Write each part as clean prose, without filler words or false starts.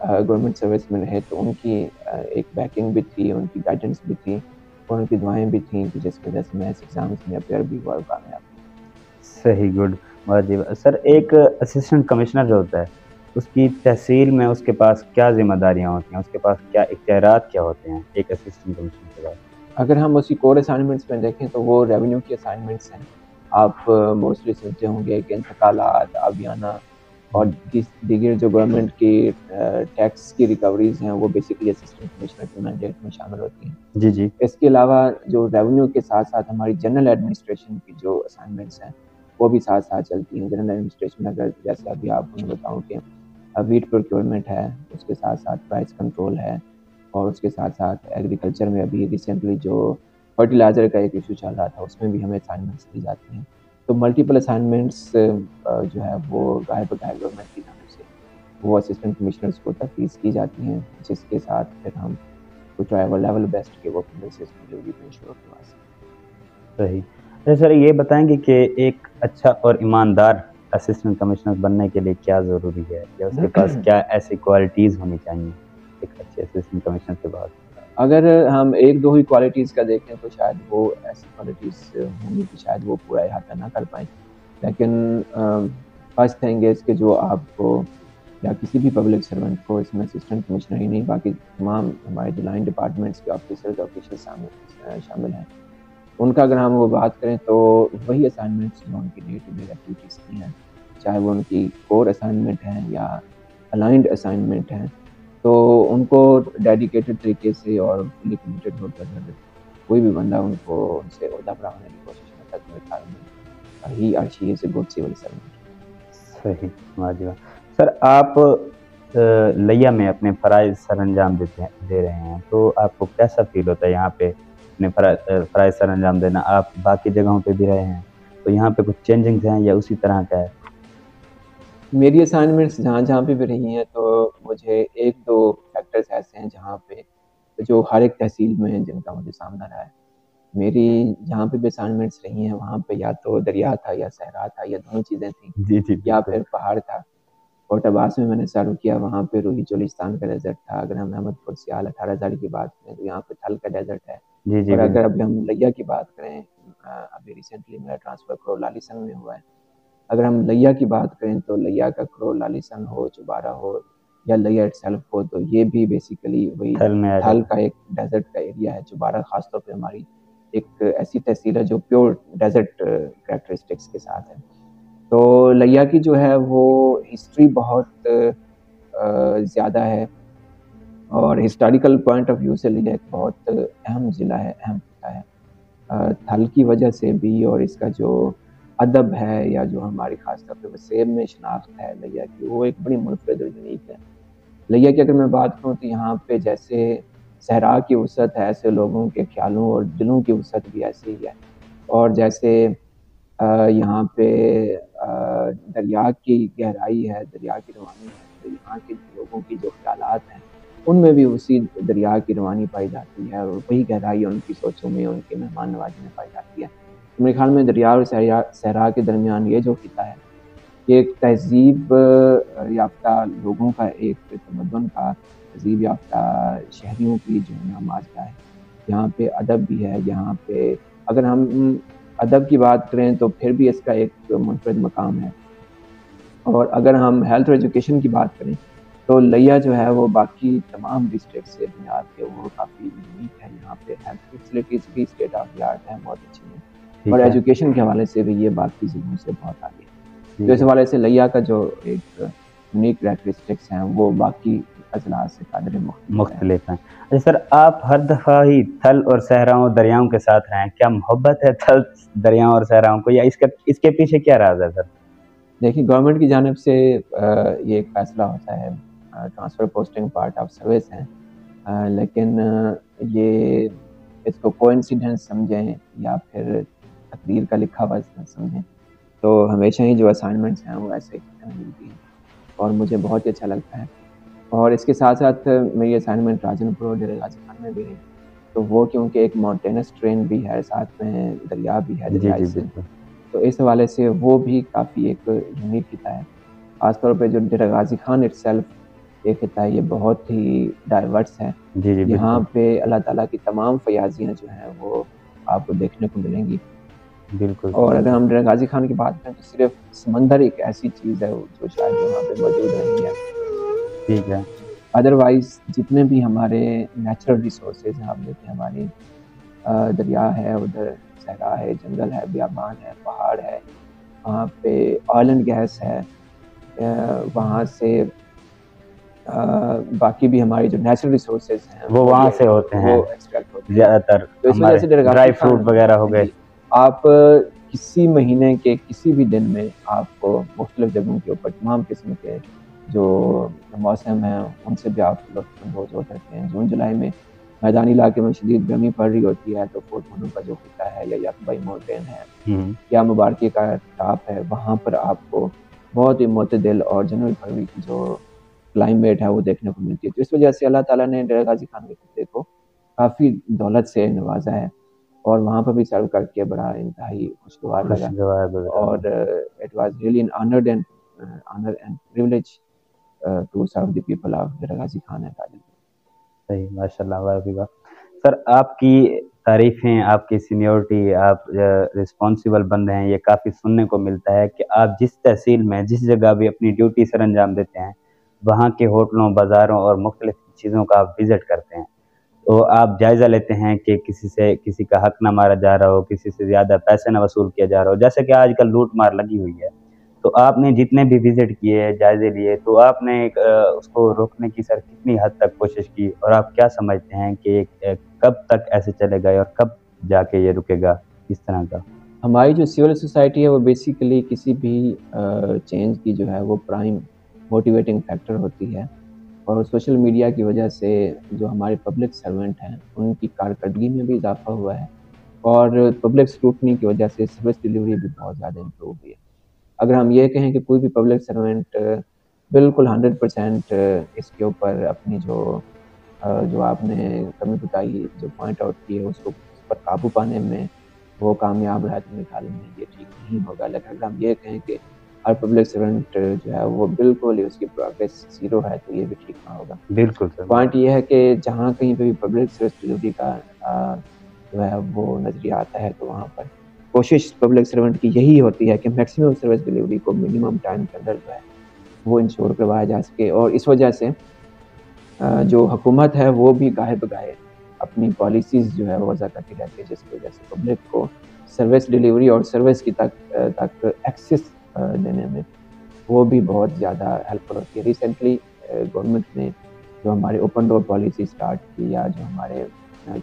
Government service میں رہے تو ان کی ایک بیکنگ بھی تھی، ان کی گائیڈنس بھی تھی اور ان کی دعائیں بھی تھیں کہ جس وجہ سے میں اس ایگزامس میں اپیئر بھی ہوا اور کامیاب. صحیح، گڈ، بہت جی. سر ایک اسسٹنٹ کمشنر جو ہوتا ہے اس کی تحصیل میں اس کے پاس کیا ذمہ داریاں ہوتی ہیں، اس کے پاس کیا اختیارات کیا ہوتے ہیں ایک اسسٹنٹ کمشنر کے پاس؟ اگر ہم اسی کور اسائنمنٹس میں دیکھیں تو وہ ریونیو کی اسائنمنٹس ہیں. آپ موسٹلی سنتے ہوں گے کہ انتقالات، آبیانہ اور دیگر جو گورنمنٹ کی ٹیکس کی ریکوریز ہیں وہ بیسیکلی اسسٹنٹ کمشنر کے مینڈیٹ میں شامل ہوتی ہیں. جی جی. اس کے علاوہ جو ریونیو کے ساتھ ساتھ ہماری جنرل ایڈمنسٹریشن کی جو اسائنمنٹس ہیں وہ بھی ساتھ ساتھ چلتی ہیں. جنرل ایڈمنسٹریشن اگر جیسے ابھی آپ کو میں بتاؤں کہ ویٹ پروکیورمنٹ ہے، اس کے ساتھ ساتھ پرائس کنٹرول ہے اور اس کے ساتھ ساتھ ایگریکلچر میں ابھی ریسنٹلی جو فرٹیلائزر کا ایک ایشو چل رہا تھا اس میں بھی ہمیں اسائنمنٹس دی جاتی ہیں. تو ملٹیپل اسائنمنٹس جو ہے وہ گائے بغیر گورنمنٹ کی جانب سے وہ اسسٹنٹ کمشنرز کو تفویض کی جاتی ہیں، جس کے ساتھ پھر ہم کو ٹرائی وہ لیول بیسٹ کے وہ پروسیس ڈلیوری کو انشور کروا سکیں. صحیح. اچھا سر یہ بتائیں گے کہ ایک اچھا اور ایماندار اسسٹنٹ کمشنر بننے کے لیے کیا ضروری ہے یا اس کے پاس کیا ایسی کوالٹیز ہونی چاہیے ایک اچھے اسسٹنٹ کمشنر کے بعد؟ اگر ہم ایک دو ہی کوالٹیز کا دیکھیں تو شاید وہ ایسی کوالٹیز ہوں گی کہ شاید وہ پورا احاطہ نہ کر پائیں، لیکن فرسٹ تھنگ اس کہ جو آپ کو یا کسی بھی پبلک سرونٹ کو اس میں اسسٹنٹ کمشنر ہی نہیں باقی تمام ہمارے جو لائن ڈپارٹمنٹس کے آفیشل شامل ہیں ان کا اگر ہم وہ بات کریں تو وہی اسائنمنٹس جو ان کی ڈے ٹو ڈے ایکٹیویٹیز کی ہیں، چاہے وہ ان کی کور اسائنمنٹ ہیں یا الائنڈ اسائنمنٹ ہیں، تو ان کو ڈیڈیکیٹڈ طریقے سے اور فلی کمیٹڈ ہو کر کوئی بھی بندہ ان کو ان سے عہدہ پرانے کی کوشش کرتا ہے. میرے خیال میں ہی اور شی از اے گڈ سول سرونٹ. صحیح، واجب. سر آپ لیا میں اپنے فرائض سر انجام دے رہے ہیں تو آپ کو کیسا فیل ہوتا ہے یہاں پہ اپنے فرائض سر انجام دینا؟ آپ باقی جگہوں پہ بھی رہے ہیں تو یہاں پہ کچھ چینجنگز ہیں یا اسی طرح کا ہے؟ میری اسائنمنٹس جہاں جہاں پہ بھی رہی ہیں تو مجھے ایک دو فیکٹرز ایسے ہیں جہاں پہ جو ہر ایک تحصیل میں جن کا مجھے سامنا رہا ہے. میری جہاں پہ بھی اسائنمنٹس رہی ہیں وہاں پہ یا تو دریا تھا یا صحرا تھا یا دونوں چیزیں تھیں جی جی یا بالکل. پھر پہاڑ تھا. کوٹ عباس میں نے سارو کیا، وہاں پہ روہی چولستان کا ڈیزرٹ تھا. اگر ہم احمد پور سیال 18,000 کی بات کریں تو یہاں پہ تھل کا ڈیزرٹ ہے. جی جی اور اگر بالکل. ابھی ہم لیا کی بات کریں ابھی ریسنٹلی میرا ٹرانسفر کرو لالیسنگ میں ہوا ہے. اگر ہم لیا کی بات کریں تو لیا کا کرو لالیسنگ ہو، چوبارہ ہو یا لیا اٹ سیلف ہو تو یہ بھی بیسیکلی وہی تھل میں آ تھل جاتا کا ایک ڈیزرٹ کا ایریا ہے. چوبارہ خاص طور پہ ہماری ایک ایسی تحصیل ہے جو پیور ڈیزرٹ کریکٹرسٹکس کے ساتھ ہے. تو لیا کی جو ہے وہ ہسٹری بہت زیادہ ہے اور ہسٹوریکل پوائنٹ آف ویو سے لیا ایک بہت اہم ضلع ہے، اہم خطہ ہے. تھل کی وجہ سے بھی اور اس کا جو ادب ہے یا جو ہماری خاص طور پہ وسیب میں شناخت ہے لیا کی وہ ایک بڑی منفرد اور یونیک ہے. لیا کی اگر میں بات کروں تو یہاں پہ جیسے صحرا کی وسعت ہے ایسے لوگوں کے خیالوں اور دلوں کی وسعت بھی ایسی ہی ہے. اور جیسے یہاں پہ دریا کی گہرائی ہے، دریا کی روانی ہے، تو یہاں کے لوگوں کی جو خیالات ہیں ان میں بھی اسی دریا کی روانی پائی جاتی ہے اور وہی گہرائی ان کی سوچوں میں ان کے مہمان نوازی میں پائی جاتی ہے. میرے خیال میں دریا اور صحرا کے درمیان یہ جو خطہ ہے یہ ایک تہذیب یافتہ لوگوں کا، ایک تمدن کا، تہذیب یافتہ شہریوں کی جو ہے نا معاشرہ ہے. یہاں پہ ادب بھی ہے، یہاں پہ اگر ہم ادب کی بات کریں تو پھر بھی اس کا ایک منفرد مقام ہے. اور اگر ہم ہیلتھ اور ایجوکیشن کی بات کریں تو لیا جو ہے وہ باقی تمام ڈسٹرکٹ سے بنیاد کے وہ کافی یونیک ہے. یہاں پہ ہیلتھ فیسلٹیز بھی اسٹیٹ آف دی آرٹ ہیں، بہت اچھی ہیں اور ایجوکیشن کے حوالے سے بھی یہ باقی ضلعوں سے بہت آگے ہے. تو اس حوالے سے لیا کا جو ایک یونیک کریکٹرسٹکس ہیں وہ باقی اضلاع سے قدر مختلف ہیں. اچھا سر آپ ہر دفعہ ہی تھل اور صحراؤں دریاؤں کے ساتھ رہیں، کیا محبت ہے تھل دریاؤں اور صحراؤں کو یا اس کے پیچھے کیا راز ہے سر؟ دیکھیں گورنمنٹ کی جانب سے یہ ایک فیصلہ ہوتا ہے، transfer posting part of service ہیں، لیکن یہ اس کو کوئنسیڈنس سمجھیں یا پھر تقدیر کا لکھا ہوا سمجھیں تو ہمیشہ ہی جو اسائنمنٹس ہیں وہ ایسے ملتی ہیں اور مجھے بہت ہی اچھا لگتا ہے. اور اس کے ساتھ ساتھ میری اسائنمنٹ راجن پور اور ڈیرہ غازی خان میں بھی رہی تو وہ کیونکہ ایک ماؤنٹینس ٹرین بھی ہے، ساتھ میں دریا بھی ہے، جی دریائے جی سے، بالکل. تو اس حوالے سے وہ بھی کافی ایک یونیک خطہ ہے. خاص طور پہ جو ڈیرہ غازی خان اٹ سیلف یہ خطہ ہے یہ بہت ہی ڈائیورس ہے. جی جی یہاں بالکل پہ اللہ تعالیٰ کی تمام فیاضیاں جو ہیں وہ آپ کو دیکھنے کو ملیں گی. بالکل. اور اگر ہم ڈیرہ غازی خان کی بات کریں تو صرف سمندر ایک ایسی چیز ہے جو شاید وہاں پہ موجود نہیں ہے. ٹھیک ہے. ادروائز جتنے بھی ہمارے نیچرل ریسورسز ہیں آپ دیکھیں ہماری دریا ہے, ادھر صحرا ہے, جنگل ہے, بیابان ہے, پہاڑ ہے, وہاں پہ آئل اینڈ گیس ہے, وہاں سے باقی بھی ہماری جو نیچرل ریسورسز ہیں وہ بھی وہاں سے ہوتے ہیں وہ ایکسٹریکٹ ہوتے ہیں. زیادہ تر, تو اس وجہ ہمارے سے ڈیرہ غازی ڈرائی خان, فروٹ وغیرہ ہو گئے. جی, آپ کسی مہینے کے کسی بھی دن میں آپ کو مختلف جگہوں کے اوپر تمام قسم کے جو موسم ہیں ان سے بھی آپ لطف اندوز ہو سکتے ہیں. جون جولائی میں میدانی علاقے میں شدید گرمی پڑ رہی ہوتی ہے تو فورٹ منو کا جو خطہ ہے یا یکبئی ماؤنٹین ہے یا مبارکی کا ٹاپ ہے, وہاں پر آپ کو بہت ہی معتدل اور جنوبی فروری کی جو کلائمیٹ ہے وہ دیکھنے کو ملتی ہے. تو اس وجہ سے اللہ تعالیٰ نے ڈیرہ غازی خان کے خطے کو کافی دولت سے نوازا ہے اور وہاں پر بھی سرو کر کے بڑا انتہائی خوشگوار لگا. اور it was really an honor and privilege to serve the people of Dera Ghazi Khan ہے. صحیح, ماشاء اللہ, واہ. سر آپ کی تعریفیں, آپ کی سینیورٹی, آپ رسپانسیبل بندے ہیں, یہ کافی سننے کو ملتا ہے کہ آپ جس تحصیل میں جس جگہ بھی اپنی ڈیوٹی سر انجام دیتے ہیں وہاں کے ہوٹلوں, بازاروں اور مختلف چیزوں کا آپ وزٹ کرتے ہیں, تو آپ جائزہ لیتے ہیں کہ کسی کا حق نہ مارا جا رہا ہو, کسی سے زیادہ پیسے نہ وصول کیا جا رہا ہو, جیسے کہ آج کل لوٹ مار لگی ہوئی ہے. تو آپ نے جتنے بھی وزٹ کیے, جائزے لیے, تو آپ نے اس کو روکنے کی سر کتنی حد تک کوشش کی, اور آپ کیا سمجھتے ہیں کہ کب تک ایسے چلے گا اور کب جا کے یہ رکے گا اس طرح کا؟ ہماری جو سول سوسائٹی ہے وہ بیسیکلی کسی بھی چینج کی جو ہے وہ پرائم موٹیویٹنگ فیکٹر ہوتی ہے, اور سوشل میڈیا کی وجہ سے جو ہمارے پبلک سرونٹ ہیں ان کی کارکردگی میں بھی اضافہ ہوا ہے, اور پبلک اسکروٹنی کی وجہ سے سروس ڈیلیوری بھی بہت زیادہ امپروو ہوئی ہے. اگر ہم یہ کہیں کہ کوئی بھی پبلک سرونٹ بالکل 100% اس کے اوپر اپنی جو آپ نے کمی بتائی, جو پوائنٹ آؤٹ کی ہے, اس پر قابو پانے میں وہ کامیاب رہا تو میرے خیال میں یہ ٹھیک نہیں ہوگا. لیکن اگر ہم یہ کہیں کہ ہر پبلک سرونٹ جو ہے وہ بالکل ہی اس کی پروگریس زیرو ہے تو یہ بھی ٹھیک نہ ہوگا. بالکل سر. پوائنٹ یہ ہے کہ جہاں کہیں پہ بھی پبلک سروس ڈلیوری کا جو ہے وہ نظریہ آتا ہے تو وہاں پر کوشش پبلک سرونٹ کی یہی ہوتی ہے کہ میکسیمم سروس ڈلیوری کو منیمم ٹائم کے اندر جو ہے وہ انشور کروایا جا سکے. اور اس وجہ سے جو حکومت ہے وہ بھی گاہے بگاہے اپنی پالیسیز جو ہے وہ وضع کرتی رہتی ہے, جس کی وجہ سے پبلک کو سروس ڈلیوری اور سروس کی تک ایکسیس دینے میں وہ بھی بہت زیادہ ہیلپ فل ہوتی ہے. ریسنٹلی گورنمنٹ نے جو ہمارے اوپن ڈور پالیسی اسٹارٹ کی یا جو ہمارے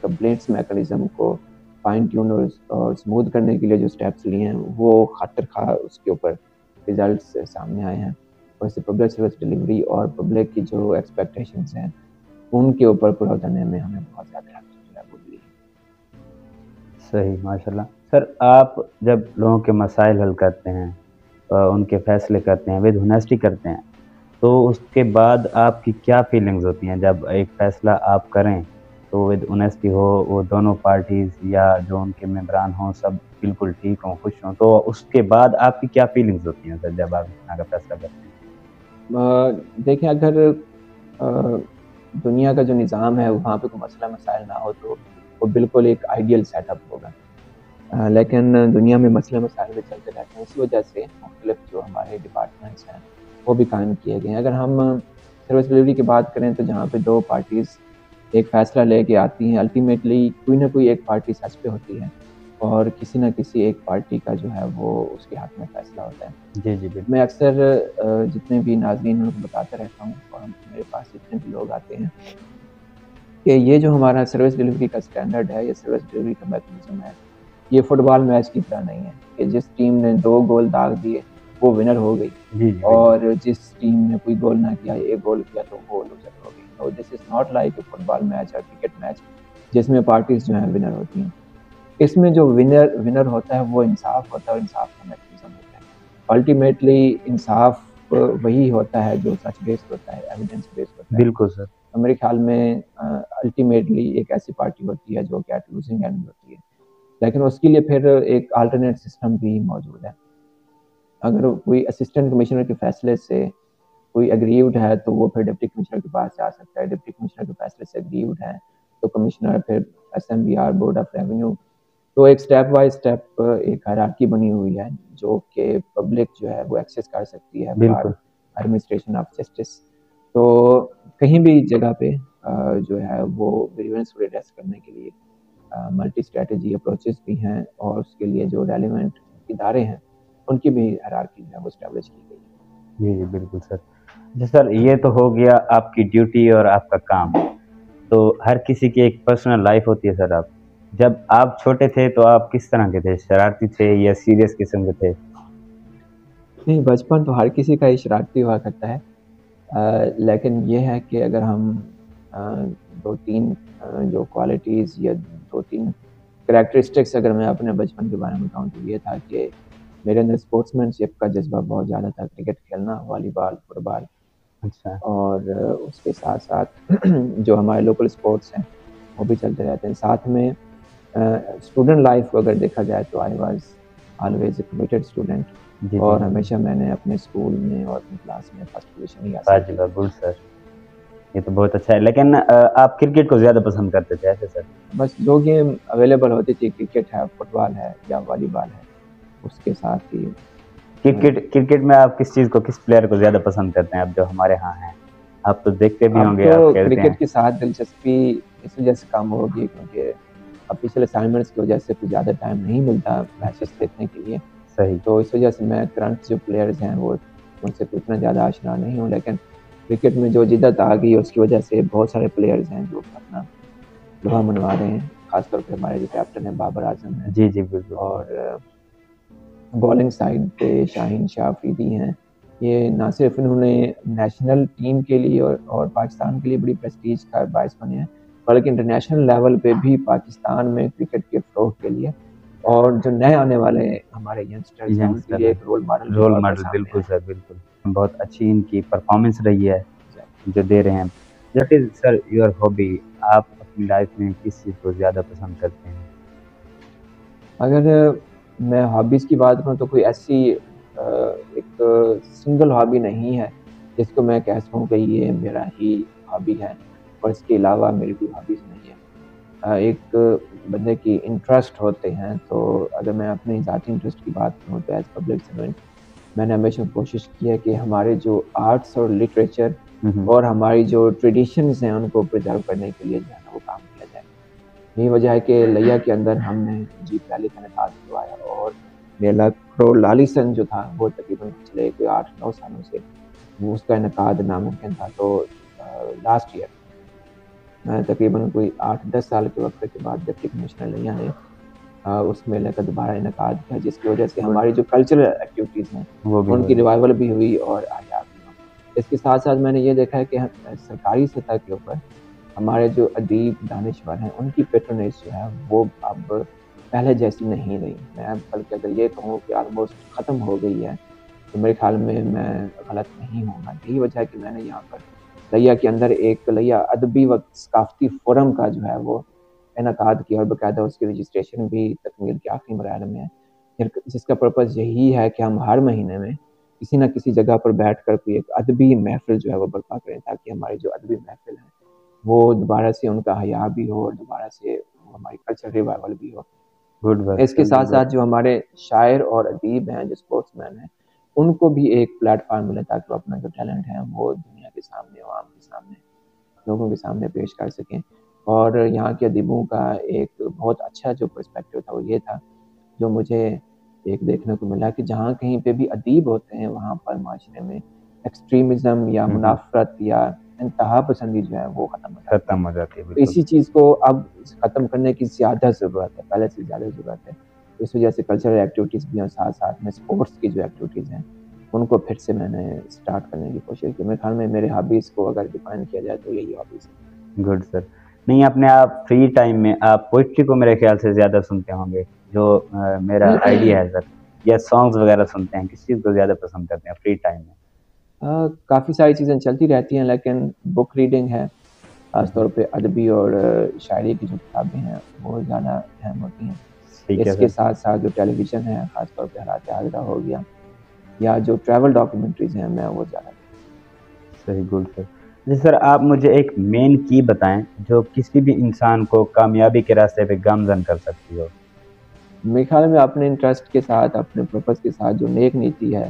کمپلینٹس میکانزم کو فائن ٹیون اور اسموتھ کرنے کے لیے جو اسٹیپس لیے ہیں وہ خاطر خواہ اس کے اوپر ریزلٹس سامنے آئے ہیں. اور اس سے پبلک سروس ڈلیوری اور پبلک کی جو ایکسپیکٹیشنس ہیں ان کے اوپر پورا کرنے میں ہمیں بہت زیادہ ملی. صحیح, ماشاء اللہ. سر آپ جب لوگوں کے مسائل حل کرتے ہیں, ان کے فیصلے کرتے ہیں, ود ہونیسٹی کرتے ہیں, تو اس کے بعد آپ کی کیا فیلنگز ہوتی ہیں جب ایک فیصلہ آپ کریں تو ود اونیسٹی ہو, وہ دونوں پارٹیز یا جو ان کے ممبران ہوں سب بالکل ٹھیک ہوں, خوش ہوں, تو اس کے بعد آپ کی کیا فیلنگز ہوتی ہیں سر جب آپ اس طرح کا فیصلہ کرتے ہیں؟ دیکھیں, اگر دنیا کا جو نظام ہے وہاں پہ کوئی مسئلہ مسائل نہ ہو تو وہ بالکل ایک آئیڈیل سیٹ اپ ہوگا, لیکن دنیا میں مسئلے مسائل بھی چلتے رہتے ہیں. اسی وجہ سے مختلف جو ہمارے ڈپارٹمنٹس ہیں وہ بھی قائم کیے گئے ہیں. اگر ہم سروس ڈلیوری کی بات کریں تو جہاں پہ دو پارٹیز ایک فیصلہ لے کے آتی ہیں, الٹیمیٹلی کوئی نہ کوئی ایک پارٹی سچ پہ ہوتی ہے اور کسی نہ کسی ایک پارٹی کا جو ہے وہ اس کے حق میں فیصلہ ہوتا ہے. جی جی بالکل. میں اکثر جتنے بھی ناظرین ان کو بتاتا رہتا ہوں اور میرے پاس جتنے بھی لوگ آتے ہیں کہ یہ جو ہمارا سروس ڈلیوری کا اسٹینڈرڈ ہے, یہ سروس ڈلیوری کا میکانزم ہے, یہ فٹ بال میچ کی طرح نہیں ہے کہ جس ٹیم نے 2 گول داغ دیے وہ ونر ہو گئی, جی جی اور جس ٹیم نے کوئی گول نہ کیا, ایک گول کیا تو وہ لوزر ہو گئی. اور this is not like a football match اور کرکٹ میچ جس میں پارٹیز جو ہیں ونر ہوتی ہیں. اس میں جو ونر ہوتا ہے وہ انصاف ہوتا ہے, اور انصاف کا میکانزم ہوتا ہے. الٹیمیٹلی انصاف وہی ہوتا ہے جو سچ بیسڈ ہوتا ہے, ایویڈنس بیسڈ ہوتا ہے. بالکل سر. میرے خیال میں الٹیمیٹلی ایک ایسی پارٹی ہوتی ہے جو کہ ایٹ لوزنگ اینڈ ہوتی ہے, لیکن اس کے لیے پھر ایک آلٹرنیٹ سسٹم بھی موجود ہے. اگر کوئی اسسٹنٹ کمشنر کے فیصلے سے کوئی اگریوڈ ہے تو وہ پھر ڈپٹی کمشنر کے پاس جا سکتا ہے، ڈپٹی کمشنر کے فیصلے سے اگریوڈ ہے تو کمشنر پھر SMBR بورڈ آف ریونیو. تو ایک اسٹیپ بائی اسٹیپ ایک ہائرارکی بنی ہوئی ہے جو کہ پبلک جو ہے وہ ایکسیس کر سکتی ہے فار بالکل ایڈمنسٹریشن آف جسٹس. تو کہیں بھی جگہ پہ جو ہے وہ گریونس کو ریڈریس کرنے کے لیے ملٹی اسٹریٹجی اپروچز بھی ہیں، اور اس کے لیے جو ریلیونٹ ادارے ہیں ان کی بھی ہائرارکی جو ہے وہ اسٹیبلش کی گئی ہے. جی جی بالکل سر. اچھا سر، یہ تو ہو گیا آپ کی ڈیوٹی اور آپ کا کام. تو ہر کسی کی ایک پرسنل لائف ہوتی ہے سر. آپ جب آپ چھوٹے تھے تو آپ کس طرح کے تھے؟ شرارتی تھے یا سیریس قسم کے تھے؟ نہیں، بچپن تو ہر کسی کا ہی شرارتی ہوا کرتا ہے، لیکن یہ ہے کہ اگر ہم دو تین جو کوالٹیز یا دو تین کریکٹرسٹکس اگر میں اپنے بچپن کے بارے میں بتاؤں تو یہ تھا کہ میرے اندر اسپورٹس مین شپ کا جذبہ بہت زیادہ تھا. کرکٹ کھیلنا، والی بال، فٹ بال، اچھا. اور اس کے ساتھ ساتھ جو ہمارے لوکل اسپورٹس ہیں وہ بھی چلتے رہتے ہیں. ساتھ میں اسٹوڈنٹ لائف کو اگر دیکھا جائے تو I was always a committed student, جی اور جی ہمیشہ میں نے اپنے اسکول میں اور اپنی کلاس میں فرسٹ پوزیشن ہی حاصل کی. گڈ سر. یہ تو بہت اچھا ہے. لیکن آپ کرکٹ کو زیادہ پسند کرتے تھے ایسے سر؟ بس جو گیم اویلیبل ہوتی تھی، کرکٹ ہے، فٹ بال ہے یا والی بال ہے، اس کے ساتھ ہی کرکٹ میں آپ کس چیز کو، کس پلیئر کو زیادہ پسند کرتے ہیں؟ اب جو ہمارے ہاں ہیں، آپ تو دیکھتے بھی اب ہوں گے، تو آپ کھیلتے ہیں. کرکٹ کے ساتھ دلچسپی اس وجہ سے کم ہوگی کیونکہ آفیشیل اسائنمنٹس کی وجہ سے کچھ زیادہ ٹائم نہیں ملتا میچز دیکھنے کے لیے. صحیح. تو اس وجہ سے میں کرنٹ جو پلیئرز ہیں وہ ان سے اتنا زیادہ آشنا نہیں ہوں. لیکن کرکٹ میں جو جدت آ گئی اس کی وجہ سے بہت سارے پلیئرز ہیں جو اپنا لوہا منوا رہے ہیں. خاص طور پہ ہمارے جو کیپٹن ہیں بابر اعظم ہیں، جی جی بالکل. اور بالنگ سائڈ پہ شاہین شاہ افریدی ہیں. یہ نہ صرف انہوں نے نیشنل ٹیم کے لیے اور پاکستان کے لیے بڑی پریسٹیج کا باعث بنے ہیں، بلکہ انٹرنیشنل لیول پہ بھی پاکستان میں کرکٹ کے فروغ کے لیے اور جو نئے آنے والے ہمارے ینگسٹرز ہیں ان کے لیے ایک رول ماڈل کے طور پر سامنے بالکل آئے. سر بالکل. بہت اچھی ان کی پرفارمنس رہی ہے Exactly. جو دے رہے ہیں. That is sir your hobby. آپ اپنی لائف میں کس چیز کو زیادہ پسند کرتے ہیں؟ اگر میں ہابیز کی بات کروں تو کوئی ایسی ایک سنگل ہابی نہیں ہے جس کو میں کہہ سکوں کہ یہ میرا ہی ہابی ہے اور اس کے علاوہ میری کوئی ہابیز نہیں ہے. ایک بندے کی انٹرسٹ ہوتے ہیں، تو اگر میں اپنے ذاتی انٹرسٹ کی بات کروں تو ایز پبلک سرونٹ میں نے ہمیشہ کوشش کی ہے کہ ہمارے جو آرٹس اور لٹریچر اور ہماری جو ٹریڈیشنز ہیں ان کو پرزرو کرنے کے لیے جو ہے نا وہ کام کیا جائے. یہی وجہ ہے کہ لیا کے اندر ہم نے جیپ ریلی کا انعقاد کروایا، اور میلا کرو لالی سن جو تھا وہ تقریباً پچھلے کوئی 8-9 سالوں سے وہ اس کا انعقاد ناممکن تھا. تو لاسٹ ایئر میں تقریباً کوئی 8-10 سال کے وقت کے بعد ڈپٹی کمشنر لیا نے اس میلے کا دوبارہ انعقاد کیا، جس کی وجہ سے ہماری جو کلچرل ایکٹیویٹیز ہیں ان کی ریوائول بھی ہوئی اور آیا بھی ہو. اس کے ساتھ ساتھ میں نے یہ دیکھا ہے کہ سرکاری سطح کے اوپر ہمارے جو ادیب دانشور ہیں ان کی پیٹرنیج جو ہے وہ اب پہلے جیسی نہیں رہی. میں بلکہ اگر یہ کہوں کہ آلموسٹ ختم ہو گئی ہے تو میرے خیال میں غلط نہیں ہوں گا. یہی وجہ ہے کہ میں نے یہاں پر لیا کے اندر ایک لیا ادبی و ثقافتی فورم کا جو ہے وہ انعقاد کیا، اور باقاعدہ اس کی رجسٹریشن بھی تکمیل کے آخری مراحل میں ہے، جس کا پرپز یہی ہے کہ ہم ہر مہینے میں کسی نہ کسی جگہ پر بیٹھ کر کوئی ایک ادبی محفل جو ہے وہ برپا کریں، تاکہ ہماری جو ادبی محفل ہے وہ دوبارہ سے ان کا حیا بھی ہو اور دوبارہ سے ہماری کلچر ریوائول بھی ہو. اس کے ساتھ ساتھ جو ہمارے شاعر اور ادیب ہیں، جو اسپورٹس مین ہیں، ان کو بھی ایک پلیٹ فارم ملے تاکہ وہ اپنا جو ٹیلنٹ ہے وہ دنیا کے سامنے، عوام کے سامنے، لوگوں کے سامنے پیش کر سکیں. اور یہاں کے ادیبوں کا ایک بہت اچھا جو پرسپیکٹو تھا وہ یہ تھا جو مجھے ایک دیکھنے کو ملا کہ جہاں کہیں پہ بھی ادیب ہوتے ہیں وہاں پر معاشرے میں ایکسٹریمزم یا منافرت یا انتہا پسندی جو ہے وہ ختم ہو جاتی ہے. اسی چیز کو اب ختم کرنے کی زیادہ ضرورت ہے، پہلے سے زیادہ ضرورت ہے. اس وجہ سے کلچرل ایکٹیویٹیز بھی ہیں، ساتھ ساتھ میں اسپورٹس کی جو ایکٹیویٹیز ہیں ان کو پھر سے میں نے اسٹارٹ کرنے کی کوشش کی. میرے خیال میں میرے ہابیز کو اگر ڈیفائن کیا جائے تو یہی ہابیز ہے. گڈ سر. نہیں، اپنے آپ فری ٹائم میں آپ پوئٹری کو میرے خیال سے زیادہ سنتے ہوں گے، جو میرا آئیڈیا ہے سر، یا سانگز وغیرہ سنتے ہیں؟ کس چیز کو زیادہ پسند کرتے ہیں فری ٹائم میں؟ کافی ساری چیزیں چلتی رہتی ہیں، لیکن بک ریڈنگ ہے، خاص طور پہ ادبی اور شاعری کی جو کتابیں ہیں وہ زیادہ اہم ہوتی ہیں. اس کے ساتھ ساتھ جو ٹیلی ویژن ہے، خاص طور پہ حالات حاضرہ ہو گیا، یا جو ٹریول ڈاکیومنٹریز ہیں میں وہ زیادہ صحیح گڈ سر. جی سر آپ مجھے ایک مین کی بتائیں جو کسی بھی انسان کو کامیابی کے راستے پہ گامزن کر سکتی ہو. میرے خیال میں اپنے انٹرسٹ کے ساتھ، اپنے پرپس کے ساتھ جو نیک نیتی ہے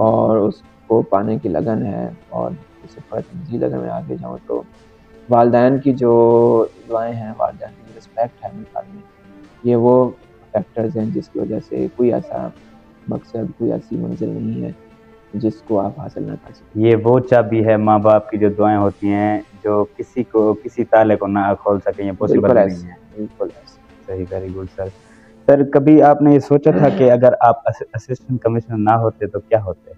اور اس کو پانے کی لگن ہے، اور اس سے تھوڑا مزید اگر میں آگے جاؤں تو والدین کی جو دعائیں ہیں، والدین کی جو رسپیکٹ ہے، میرے خیال میں یہ وہ فیکٹرز ہیں جس کی وجہ سے کوئی ایسا مقصد، کوئی ایسی منزل نہیں ہے جس کو آپ حاصل نہ کر سکیں. یہ وہ چابی ہے ماں باپ کی جو دعائیں ہوتی ہیں جو کسی کو کسی تالے کو نہ کھول سکیں، یہ پاسبل بالکل بھی ایسے، نہیں ہے. بالکل ایسے. صحیح، ویری گڈ سر. سر کبھی آپ نے یہ سوچا تھا کہ اگر آپ اسسٹنٹ کمشنر نہ ہوتے تو کیا ہوتے؟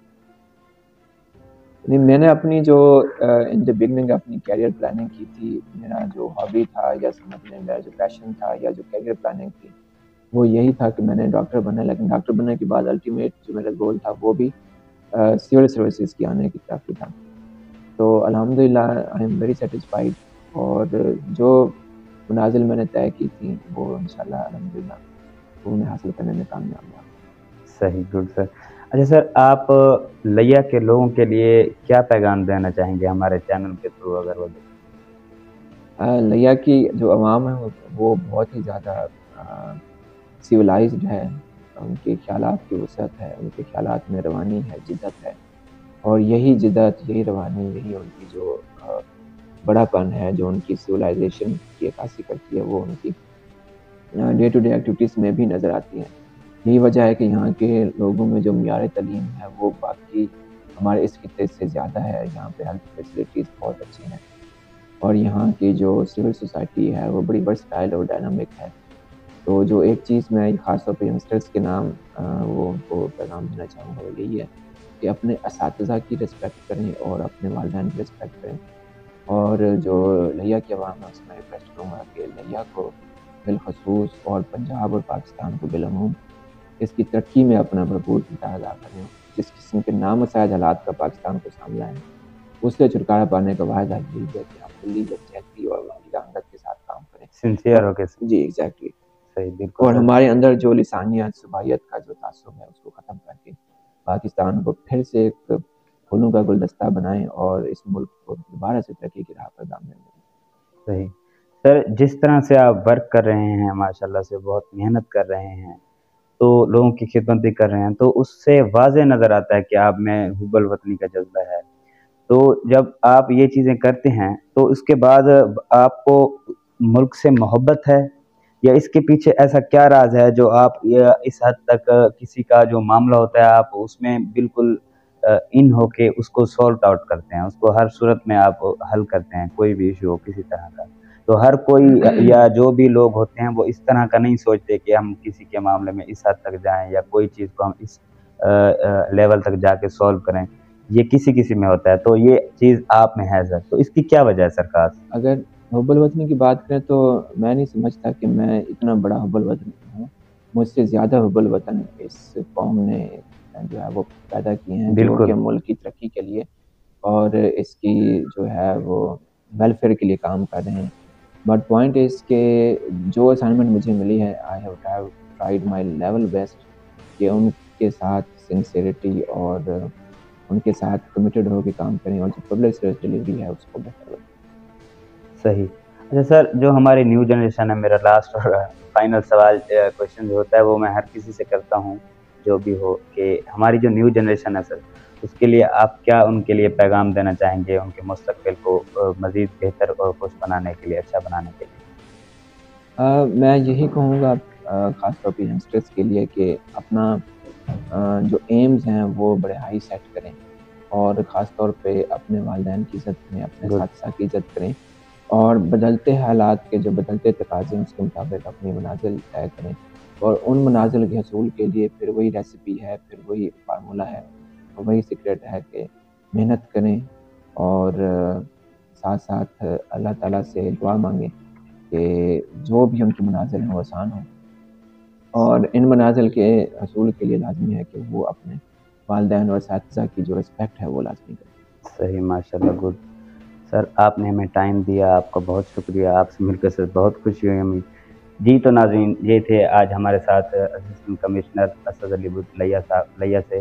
نہیں، میں نے اپنی جو ان دا بگننگ اپنی کیریئر پلاننگ کی تھی، میرا جو ہابی تھا یا سمجھ لیں میرا جو پیشن تھا یا جو کیریئر پلاننگ تھی وہ یہی تھا کہ میں نے ڈاکٹر بنا ہے. لیکن ڈاکٹر بننے کے بعد الٹیمیٹ جو میرا گول تھا وہ بھی سول سروسز کی آنے کی طرف ہی تھا. تو الحمدللہ آئی ایم ویری سیٹسفائیڈ، اور جو منازل میں نے طے کی تھی وہ انشاءاللہ الحمدللہ وہ میں حاصل کرنے میں کامیاب ہوا. صحیح گڈ سر. اچھا سر آپ لیا کے لوگوں کے لیے کیا پیغام دینا چاہیں گے ہمارے چینل کے تھرو اگر وہ لیا کی جو عوام ہے وہ بہت ہی زیادہ سویلائزڈ ہے، ان کے خیالات کی وسعت ہے، ان کے خیالات میں روانی ہے، جدت ہے، اور یہی جدت، یہی روانی، یہی ان کی جو بڑا پن ہے جو ان کی سویلائزیشن کی عکاسی کرتی ہے وہ ان کی ڈے ٹو ڈے ایکٹیویٹیز میں بھی نظر آتی ہیں. یہی وجہ ہے کہ یہاں کے لوگوں میں جو معیار تعلیم ہے وہ باقی ہمارے اس خطے سے زیادہ ہے. یہاں پہ ہیلتھ فیسلٹیز بہت اچھی ہیں، اور یہاں کی جو سول سوسائٹی ہے وہ بڑی ورسٹائل اور ڈائنامک ہے. تو جو ایک چیز میں خاص طور پہ ینگسٹرس کے نام وہ ان کو پیغام دینا چاہوں گا وہ یہی ہے کہ اپنے اساتذہ کی رسپیکٹ کریں اور اپنے والدین کی رسپیکٹ کریں. اور جو لیا کی عوام ہے اس میں ریکویسٹ کروں گا کہ لیا کو بالخصوص اور پنجاب اور پاکستان کو بالعموم اس کی ترقی میں اپنا بھرپور کردار ادا کریں. جس قسم کے نامساعد حالات کا پاکستان کو سامنا ہے اس سے چھٹکارا پانے کا واحد حل یہی ہے کہ ہم کلی یکجہتی اور عقیدت کے ساتھ کام کریں. سنسیئر ہو کے. جی ایگزیکٹلی. صحیح بالکل. اور ہمارے اندر جو لسانیت، صبائیت کا جو تعصب ہے اس کو ختم کر کے پاکستان کو پھر سے ایک پھولوں کا گلدستہ بنائیں اور اس ملک کو دوبارہ سے ترقی کی راہ پر گامزن کریں. صحیح سر. جس طرح سے آپ ورک کر رہے ہیں ماشاءاللہ سے بہت محنت کر رہے ہیں تو لوگوں کی خدمت بھی کر رہے ہیں تو اس سے واضح نظر آتا ہے کہ آپ میں حب الوطنی کا جذبہ ہے. تو جب آپ یہ چیزیں کرتے ہیں تو اس کے بعد آپ کو ملک سے محبت ہے یا اس کے پیچھے ایسا کیا راز ہے جو آپ اس حد تک کسی کا جو معاملہ ہوتا ہے آپ اس میں بالکل ان ہو کے اس کو سولٹ آؤٹ کرتے ہیں، اس کو ہر صورت میں آپ حل کرتے ہیں کوئی بھی ایشو ہو کسی طرح کا. تو ہر کوئی یا جو بھی لوگ ہوتے ہیں وہ اس طرح کا نہیں سوچتے کہ ہم کسی کے معاملے میں اس حد تک جائیں یا کوئی چیز کو ہم اس لیول تک جا کے سولو کریں. یہ کسی کسی میں ہوتا ہے تو یہ چیز آپ میں ہے سر. تو اس کی کیا وجہ ہے سر خاص؟ اگر حب الوطنی کی بات کریں تو میں نہیں سمجھتا کہ میں اتنا بڑا حب الوطن ہوں. مجھ سے زیادہ حب الوطن اس قوم نے جو ہے وہ پیدا کیے ہیں جو کہ ملک کی ترقی کے لیے اور اس کی جو ہے وہ ویلفیئر کے لیے کام کر رہے ہیں. بٹ پوائنٹ از کہ جو اسائنمنٹ مجھے ملی ہے I have tried my level best کہ ان کے ساتھ سنسیئرٹی اور ان کے ساتھ کمیٹڈ ہو کے کام کریں اور جو پبلک سروس ڈلیوری ہے اس کو بہتر بنائیں. صحیح. اچھا سر جو ہماری نیو جنریشن ہے، میرا لاسٹ اور فائنل سوال کوشچن جو ہوتا ہے وہ میں ہر کسی سے کرتا ہوں جو بھی ہو کہ ہماری جو نیو جنریشن ہے سر اس کے لیے آپ کیا ان کے لیے پیغام دینا چاہیں گے ان کے مستقبل کو مزید بہتر اور خوش بنانے کے لیے، اچھا بنانے کے لیے؟ میں یہی کہوں گا خاص طور پہ ینگسٹرس کے لیے کہ اپنا جو ایمز ہیں وہ بڑے ہائی سیٹ کریں اور خاص طور پہ اپنے والدین کی عزت کریں، اپنے اساتذہ کی عزت کریں اور بدلتے حالات کے جو بدلتے تقاضے ہیں اس کے مطابق اپنی منازل طے کریں. اور ان منازل کے حصول کے لیے پھر وہی ریسیپی ہے، پھر وہی فارمولہ ہے، وہی سیکرٹ ہے کہ محنت کریں اور ساتھ ساتھ اللہ تعالیٰ سے دعا مانگیں کہ جو بھی ان کی منازل ہیں وہ آسان ہوں. اور ان منازل کے حصول کے لیے لازمی ہے کہ وہ اپنے والدین اور اساتذہ کی جو رسپیکٹ ہے وہ لازمی کریں. صحیح ماشاءاللہ. گڈ سر. آپ نے ہمیں ٹائم دیا، آپ کا بہت شکریہ. آپ سے مل کر سر بہت خوشی ہوئی ہمیں. جی تو ناظرین یہ تھے آج ہمارے ساتھ assistant commissioner Asad Ali but لیا صاحب لیا سے.